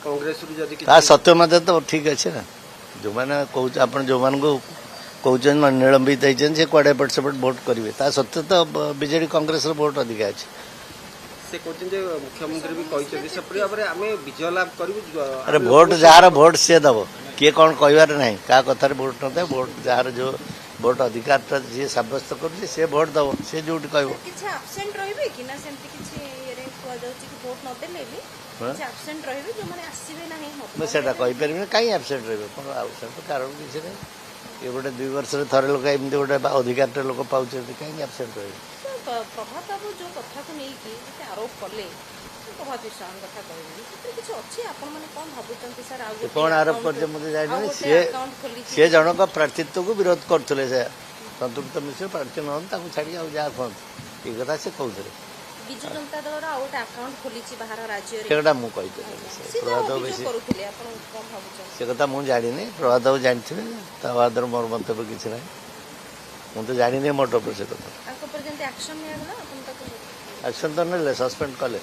कांग्रेस सत्य मत तो ठीक अच्छे ना जो मैंने आप जो कहते निलंबित होती से कड़े एपट सेपट भोट करेंगे सत्य तो बीजेडी कांग्रेस भोट अधिका अच्छे से मुख्यमंत्री भी कहते आम विजय लाभ करूँ। अरे भोट जार भोट सी दब किए कौन कहबार ना क्या कथार भोट न भोट जार जो भोट अधिकार जी सब्यस्त कर सी भोट दब सी जो कह मुझे कहीपर कहीं आबसेंट रही आबसेंट कारण किसी ना ये गोटे 2 वर्ष थे लोक एमती गोटे अधिकार लोक पाँच कहीं आबसेंट रही प्रभात बाबू जो कथा को लेकिन आरोप कले प्रभात विश्राम कथा कहते कौन आरोप कर मुझे जानी सी जनक प्रार्थित्व को विरोध करते संतुलित मिश्र प्रार्थी नहन छाड़ी जहाँ कहते ये कथा से कहते बिजु जनता दल अकाउंट खोली बाहर राज्य सेटा मुझे प्रभात बेसी से कथा मुझे जानी प्रभात बाबू जानी बाद मोर मंतव्य किसी ना मुझे जानी मोर टॉप से कथा एक्शन एक्शन तो ना सस्पेंड कले